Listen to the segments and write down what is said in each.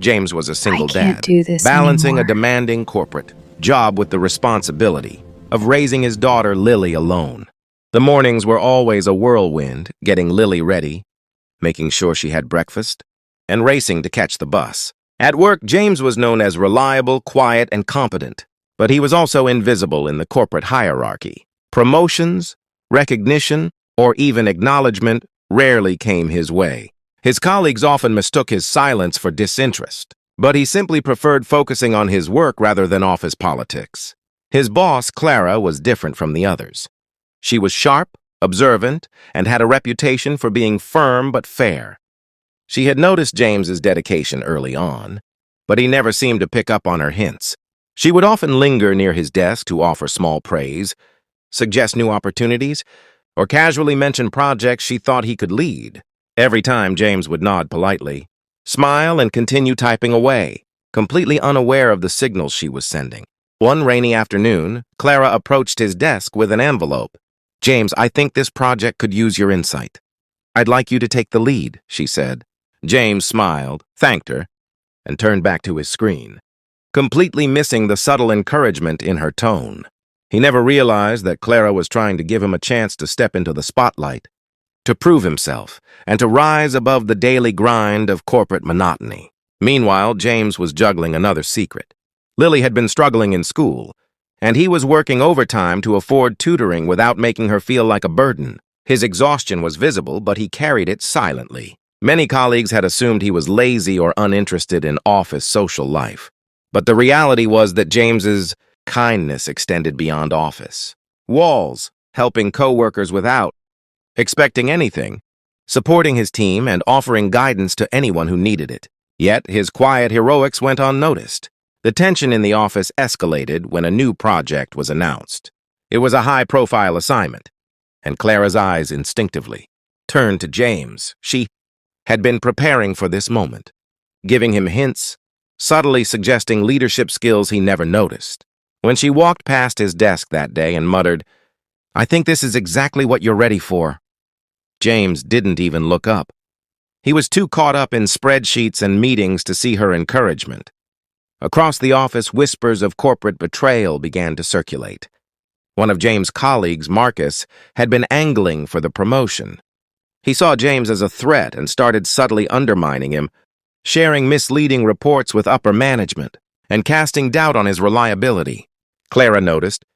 James was a I single can't dad, do this balancing anymore. a demanding corporate job with the responsibility of raising his daughter Lily alone. The mornings were always a whirlwind, getting Lily ready, making sure she had breakfast, and racing to catch the bus. At work, James was known as reliable, quiet, and competent, but he was also invisible in the corporate hierarchy. Promotions, recognition, or even acknowledgement rarely came his way. His colleagues often mistook his silence for disinterest, but he simply preferred focusing on his work rather than office politics. His boss, Clara, was different from the others. She was sharp, observant, and had a reputation for being firm but fair. She had noticed James's dedication early on, but he never seemed to pick up on her hints. She would often linger near his desk to offer small praise, suggest new opportunities, or casually mention projects she thought he could lead. Every time, James would nod politely, smile, and continue typing away, completely unaware of the signals she was sending. One rainy afternoon, Clara approached his desk with an envelope. "James, I think this project could use your insight. I'd like you to take the lead," she said. James smiled, thanked her, and turned back to his screen, completely missing the subtle encouragement in her tone. He never realized that Clara was trying to give him a chance to step into the spotlight, to prove himself, and to rise above the daily grind of corporate monotony. Meanwhile, James was juggling another secret. Lily had been struggling in school, and he was working overtime to afford tutoring without making her feel like a burden. His exhaustion was visible, but he carried it silently. Many colleagues had assumed he was lazy or uninterested in office social life. But the reality was that James's kindness extended beyond office. Walls, helping coworkers without expecting anything, supporting his team, and offering guidance to anyone who needed it. Yet his quiet heroics went unnoticed. The tension in the office escalated when a new project was announced. It was a high-profile assignment, and Clara's eyes instinctively turned to James. She had been preparing for this moment, giving him hints, subtly suggesting leadership skills he never noticed. When she walked past his desk that day and muttered, "I think this is exactly what you're ready for," James didn't even look up. He was too caught up in spreadsheets and meetings to see her encouragement. Across the office, whispers of corporate betrayal began to circulate. One of James' colleagues, Marcus, had been angling for the promotion. He saw James as a threat and started subtly undermining him, sharing misleading reports with upper management and casting doubt on his reliability. Clara noticed,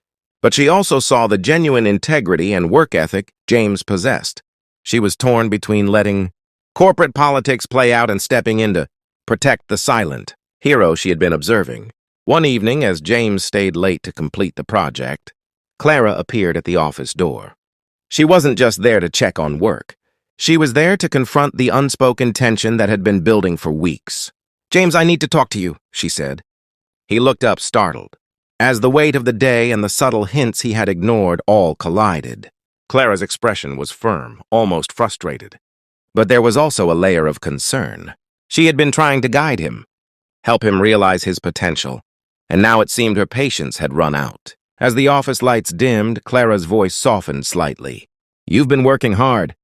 but she also saw the genuine integrity and work ethic James possessed. She was torn between letting corporate politics play out and stepping in to protect the silent hero she had been observing. One evening, as James stayed late to complete the project, Clara appeared at the office door. She wasn't just there to check on work. She was there to confront the unspoken tension that had been building for weeks. "James, I need to talk to you," she said. He looked up, startled, as the weight of the day and the subtle hints he had ignored all collided. Clara's expression was firm, almost frustrated. But there was also a layer of concern. She had been trying to guide him, help him realize his potential, and now it seemed her patience had run out. As the office lights dimmed, Clara's voice softened slightly. "You've been working hard,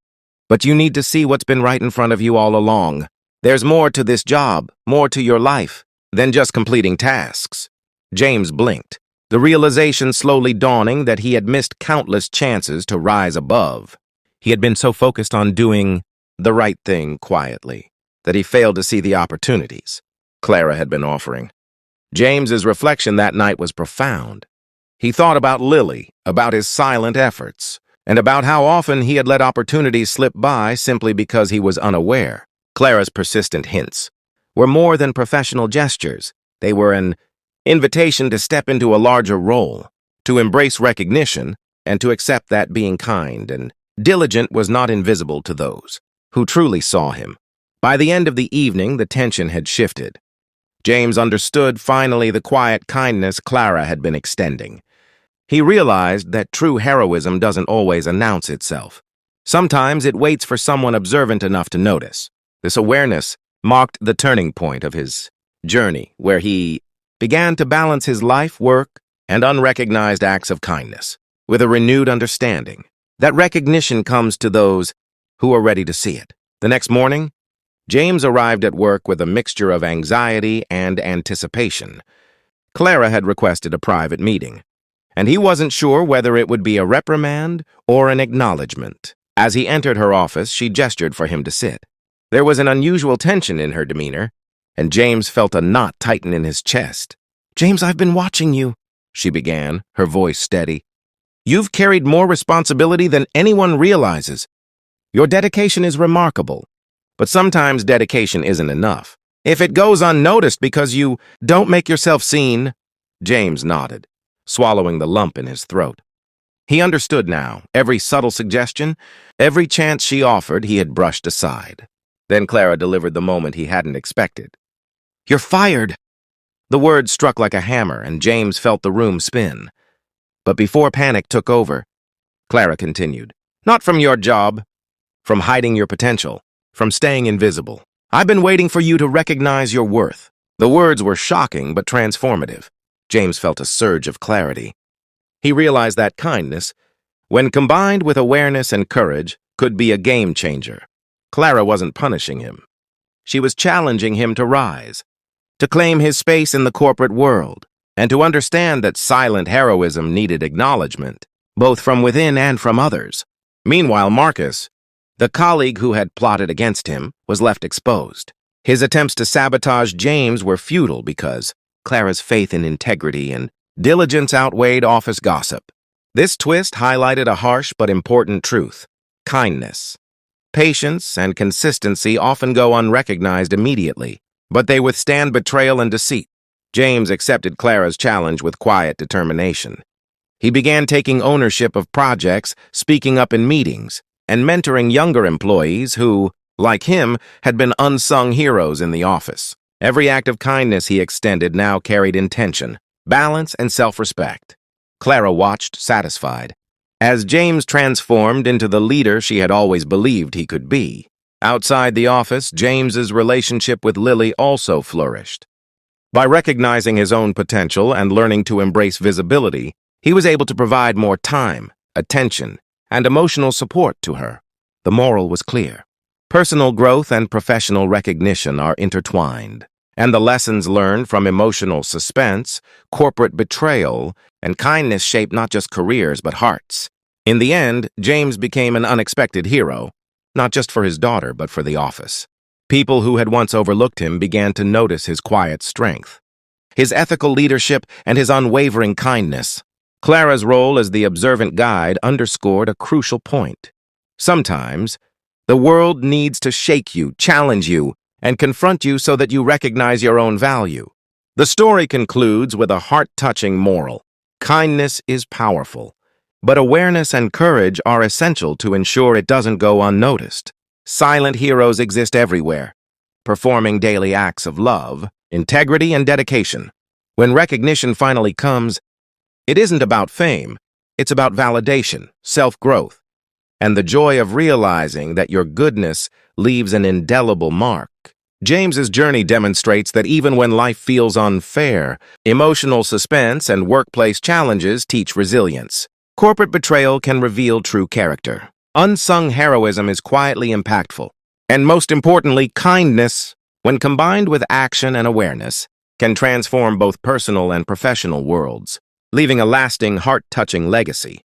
but you need to see what's been right in front of you all along. There's more to this job, more to your life, than just completing tasks." James blinked, the realization slowly dawning that he had missed countless chances to rise above. He had been so focused on doing the right thing quietly that he failed to see the opportunities Clara had been offering. James's reflection that night was profound. He thought about Lily, about his silent efforts, and about how often he had let opportunities slip by simply because he was unaware. Clara's persistent hints were more than professional gestures. They were an invitation to step into a larger role, to embrace recognition, and to accept that being kind and diligent was not invisible to those who truly saw him. By the end of the evening, the tension had shifted. James understood finally the quiet kindness Clara had been extending. He realized that true heroism doesn't always announce itself. Sometimes it waits for someone observant enough to notice. This awareness marked the turning point of his journey, where he began to balance his life, work, and unrecognized acts of kindness with a renewed understanding that recognition comes to those who are ready to see it. The next morning, James arrived at work with a mixture of anxiety and anticipation. Clara had requested a private meeting, and he wasn't sure whether it would be a reprimand or an acknowledgement. As he entered her office, she gestured for him to sit. There was an unusual tension in her demeanor, and James felt a knot tighten in his chest. "James, I've been watching you," she began, her voice steady. "You've carried more responsibility than anyone realizes. Your dedication is remarkable, but sometimes dedication isn't enough. If it goes unnoticed because you don't make yourself seen—" James nodded, swallowing the lump in his throat. He understood now. Every subtle suggestion, every chance she offered, he had brushed aside. Then Clara delivered the moment he hadn't expected. "You're fired!" The word struck like a hammer, and James felt the room spin. But before panic took over, Clara continued, "Not from your job, from hiding your potential, from staying invisible. I've been waiting for you to recognize your worth." The words were shocking but transformative. James felt a surge of clarity. He realized that kindness, when combined with awareness and courage, could be a game changer. Clara wasn't punishing him. She was challenging him to rise, to claim his space in the corporate world, and to understand that silent heroism needed acknowledgement, both from within and from others. Meanwhile, Marcus, the colleague who had plotted against him, was left exposed. His attempts to sabotage James were futile because Clara's faith in integrity and diligence outweighed office gossip. This twist highlighted a harsh but important truth: kindness. Patience and consistency often go unrecognized immediately, but they withstand betrayal and deceit. James accepted Clara's challenge with quiet determination. He began taking ownership of projects, speaking up in meetings, and mentoring younger employees who, like him, had been unsung heroes in the office. Every act of kindness he extended now carried intention, balance, and self-respect. Clara watched, satisfied, as James transformed into the leader she had always believed he could be. Outside the office, James's relationship with Lily also flourished. By recognizing his own potential and learning to embrace visibility, he was able to provide more time, attention, and emotional support to her. The moral was clear. Personal growth and professional recognition are intertwined, and the lessons learned from emotional suspense, corporate betrayal, and kindness shape not just careers but hearts. In the end, James became an unexpected hero, not just for his daughter but for the office. People who had once overlooked him began to notice his quiet strength, his ethical leadership, and his unwavering kindness. Clara's role as the observant guide underscored a crucial point. Sometimes, the world needs to shake you, challenge you, and confront you so that you recognize your own value. The story concludes with a heart-touching moral. Kindness is powerful, but awareness and courage are essential to ensure it doesn't go unnoticed. Silent heroes exist everywhere, performing daily acts of love, integrity, and dedication. When recognition finally comes, it isn't about fame, it's about validation, self-growth, and the joy of realizing that your goodness leaves an indelible mark. James's journey demonstrates that even when life feels unfair, emotional suspense and workplace challenges teach resilience. Corporate betrayal can reveal true character. Unsung heroism is quietly impactful. And most importantly, kindness, when combined with action and awareness, can transform both personal and professional worlds, leaving a lasting, heart-touching legacy.